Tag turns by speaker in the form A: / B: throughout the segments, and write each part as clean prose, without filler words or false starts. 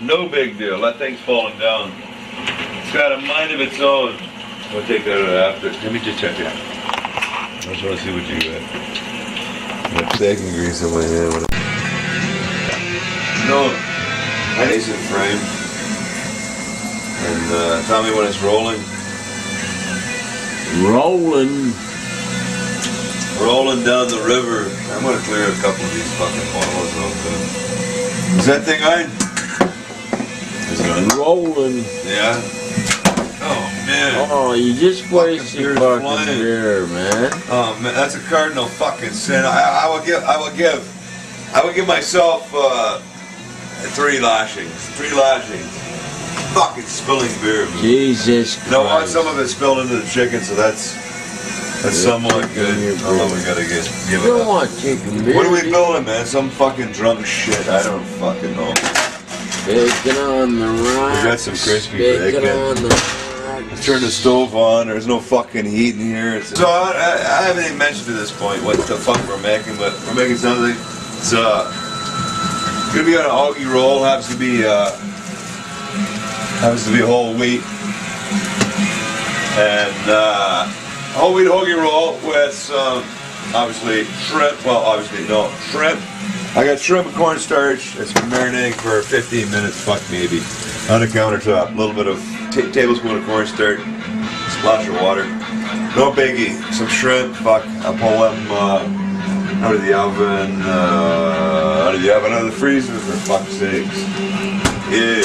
A: No big deal. That thing's falling down. It's got a mind of its own. We'll take that out after. Let me just check it out. I just want to see what you got. Got bacon grease on my hand. No, nice and frame. And tell me when it's rolling. Rolling down the river. I'm gonna clear a couple of these fucking bottles off. Is that thing on? Is it on?
B: Rolling.
A: Yeah. Oh man.
B: Oh, you just wasted fucking beer, man.
A: Oh man, that's a cardinal fucking sin. I would give myself 3 lashings. 3 lashings. Fucking spilling beer. Man.
B: Jesus Christ.
A: You know what? Some of it spilled into the chicken, so that's somewhat good. Although we gotta give it
B: You don't
A: up.
B: want chicken beer.
A: What are we building, man? Some fucking drunk shit. I don't fucking know.
B: Bacon on the rocks.
A: We got some crispy bacon.
B: On the rocks.
A: Let's turn the stove on. There's no fucking heat in here. So I haven't even mentioned to this point what the fuck we're making, but we're making something. It's gonna be on a hoagie roll. Happens to be whole wheat, and whole wheat hoagie roll with some obviously shrimp. Well, obviously no shrimp. I got shrimp and cornstarch. It's been marinating for 15 minutes. Fuck maybe on the countertop. A little bit of tablespoon of cornstarch, splash of water. No biggie. Some shrimp. Fuck. I'll pull them out of the oven. Out of the freezer for fuck's sakes. Yeah.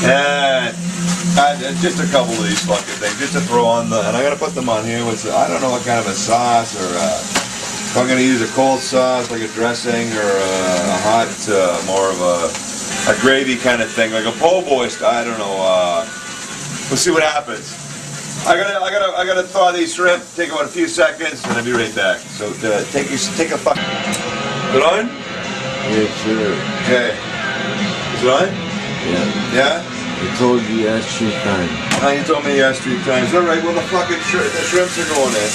A: And just a couple of these fucking things, just to throw on and I'm gonna put them on here with, I don't know what kind of a sauce, or if I'm gonna use a cold sauce, like a dressing, or a hot, more of a gravy kind of thing, like a po' boy style. I don't know. We'll see what happens. I gotta thaw these shrimp. Take about a few seconds, and I'll be right back. So take a fuck. Is it on?
B: Yes, sir.
A: Okay. Is it on?
B: Yeah.
A: Yeah?
B: I told you yes 3 times.
A: You told me yes 3 times. All right, well the fucking the shrimps are going in.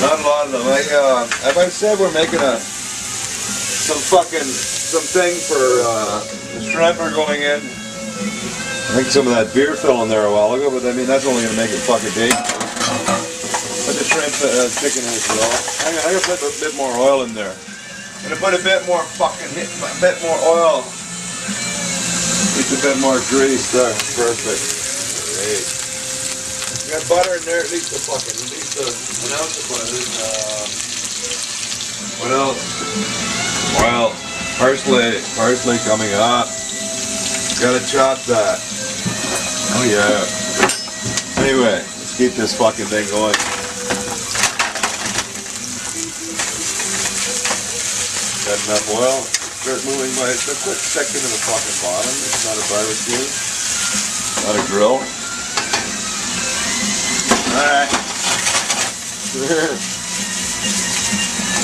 A: Not a lot of them. As I said, we're making something for the shrimp are going in. I think some of that beer fell in there a while ago, but I mean that's only gonna make it fucking day. Put the shrimp chicken in as well. I'm gonna put a bit more oil in there. I'm gonna put a bit more oil. Just a bit more grease there. Perfect. Great. We got butter in there, at least an ounce of butter. What else? Well, parsley coming up. Gotta chop that. Oh yeah. Anyway, let's keep this fucking thing going. Got enough oil. Start moving my, it's a quick second to the fucking bottom. It's not a barbecue. Not a grill. Alright.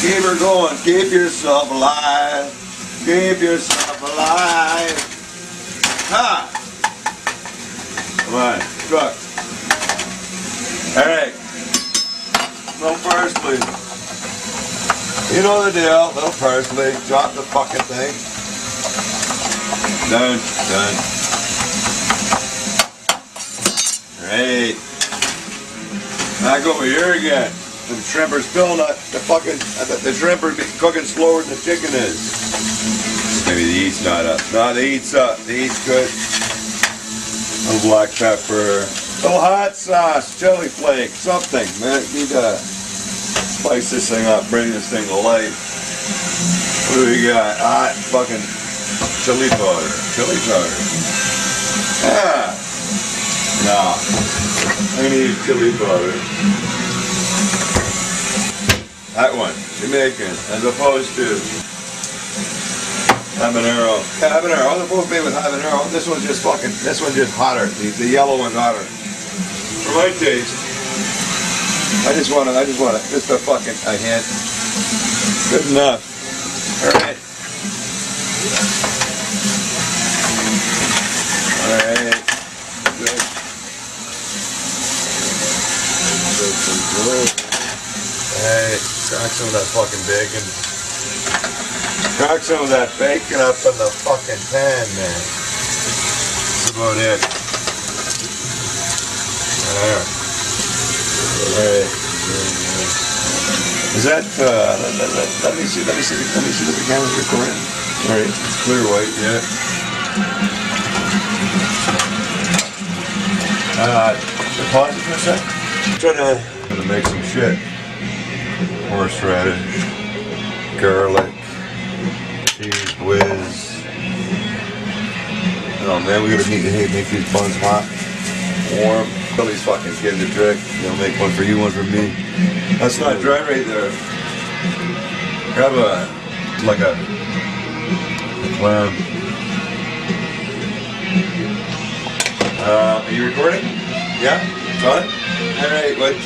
A: Keep her going. Keep yourself alive. Keep yourself alive. Ha! Come on. Cook. Alright. No parsley. You know the deal, little parsley, chop the fucking thing. Done. Great. Back over here again. The shrimp are still not, the shrimp are cooking slower than the chicken is. Maybe the heat's not up. No, the heat's up. The heat's good. A little black pepper. A little hot sauce, chili flake, something. Man, need to spice this thing up, bring this thing to life. What do we got? Hot fucking chili powder. Chili powder. Ah. No. I'm gonna use chili powder. That one. Jamaican. As opposed to habanero. Habanero. As opposed to with habanero. This one's just hotter. The yellow one's hotter. For my taste. I just want just a fucking a hint. Good enough. Alright. Alright. Good. Hey, crack some of that fucking bacon. Crack some of that bacon up in the fucking pan, man. That's about it. There. Alright. Is that, let me see that the camera's recording. Alright, it's clear white, yeah. Pause it for a sec. I'm gonna make some shit. Horseradish, garlic, cheese whiz. Oh man, we gotta need to make these buns hot, warm. Tell these fucking kids a trick. They'll make one for you, one for me. That's not dry right there. Grab like a clam. Are you recording? Yeah? Fine? Alright, but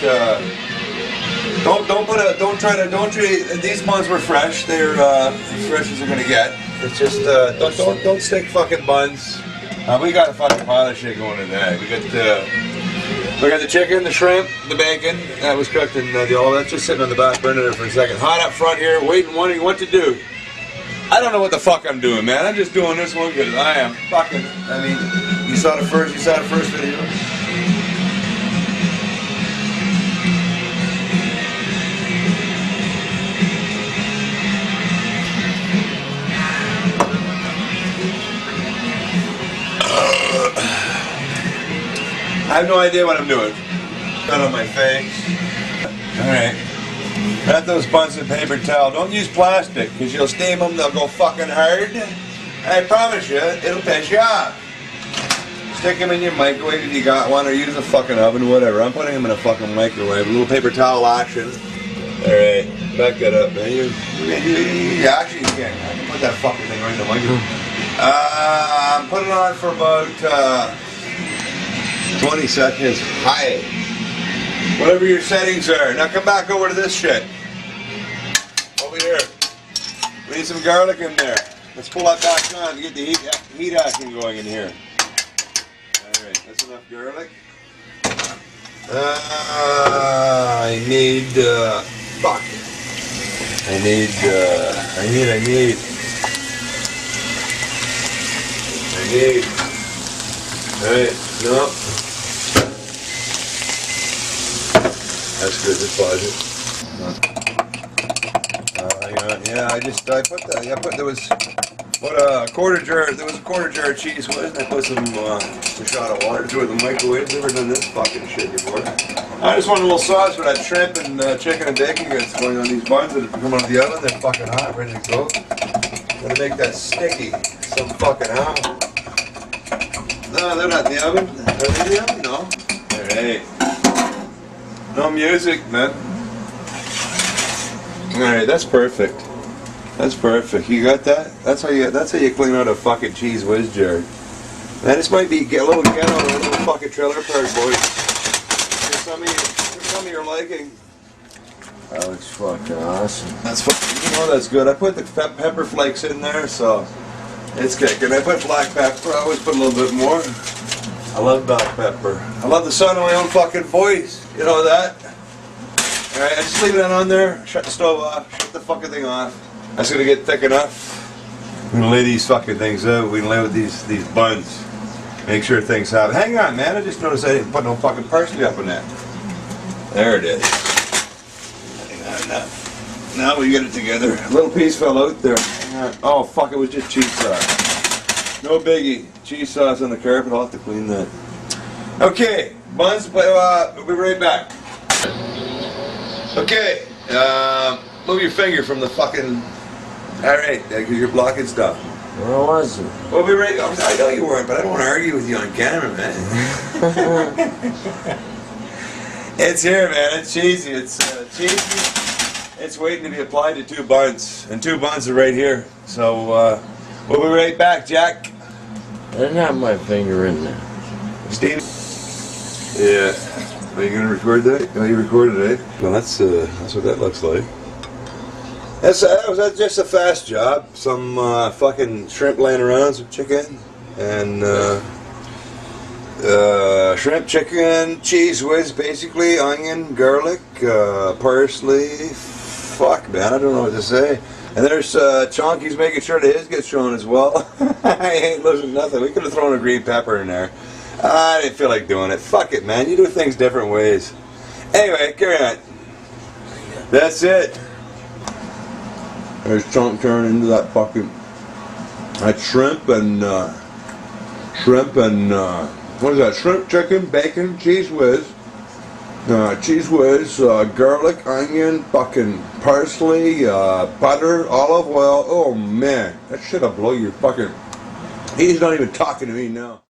A: don't treat, these buns were fresh. They're as fresh as they're gonna get. It's just, don't stick fucking buns. We got a fucking pile of shit going in there. We got the chicken, the shrimp, the bacon. That was cooked and all that's just sitting on the back burner there for a second. Hot up front here, waiting, wondering what to do. I don't know what the fuck I'm doing, man. I'm just doing this one because I am fucking, I mean, you saw the first video? I have no idea what I'm doing. Got on my face. Alright. Wrap those buns in paper towel. Don't use plastic, because you'll steam them, they'll go fucking hard. I promise you, it'll piss you off. Stick them in your microwave if you got one, or use a fucking oven, whatever. I'm putting them in a fucking microwave. A little paper towel action. Alright, back that up, man. Actually, you can. I can put that fucking thing right in the microwave. Put it on for about 20 seconds high. Whatever your settings are. Now come back over to this shit. Over here. We need some garlic in there. Let's pull that back on to get the heat action going in here. Alright, that's enough garlic. I need fuck. I need alright, no. That's good, just pause it. Yeah, there was a quarter jar of cheese with it. I put a shot of water to it in the microwave. Never done this fucking shit before. I just want a little sauce for that shrimp and chicken and bacon that's going on these buns that come out of the oven. They're fucking hot, ready to go. Gotta make that sticky. Some fucking how. No, they're not in the oven. Are they in the oven? No. Alright. No music, man. Alright, that's perfect. That's perfect. You got that? That's how you clean out a fucking cheese whiz jar. Man, this might be a little ghetto or a little fucking trailer park, boys. For some of your liking.
B: That looks fucking awesome.
A: That's fucking, you know that's good. I put the pepper flakes in there, so it's kicking. I put black pepper. I always put a little bit more. I love black pepper. I love the sound of my own fucking voice. You know that? Alright, I just leave that on there. Shut the stove off. Shut the fucking thing off. That's gonna get thick enough. We're gonna lay these fucking things out. We can lay with these buns. Make sure things happen. Hang on, man. I just noticed I didn't put no fucking parsley up in that. There it is. Hang on now. Now we get it together. A little piece fell out there. Oh fuck! It was just cheese sauce. No biggie. Cheese sauce on the carpet. I'll have to clean that. Okay, buns. We'll be right back. Okay. Move your finger from the fucking. Alright, you're blocking stuff.
B: Where was it?
A: We'll be right. I know you weren't, but I don't want to argue with you on camera, man. It's here, man. It's cheesy. It's cheesy. It's waiting to be applied to 2 buns, and 2 buns are right here. So we'll be right back, Jack.
B: I didn't have my finger in there.
A: Steve. Yeah. Are you gonna record that? Oh, you recorded it. Well, that's what that looks like. That's just a fast job. Some fucking shrimp laying around, some chicken, and shrimp, chicken, cheese whiz, basically, onion, garlic, parsley. Fuck, man, I don't know what to say. And there's Chonky's making sure that his gets shown as well. I ain't losing nothing. We could have thrown a green pepper in there. I didn't feel like doing it. Fuck it, man. You do things different ways. Anyway, carry on. That's it.
B: There's Chunk turning into that fucking shrimp and what is that? Shrimp, chicken, bacon, cheese whiz. Cheese whiz, garlic, onion, fucking parsley, butter, olive oil. Oh man, that shit'll blow your fucking. He's not even talking to me now.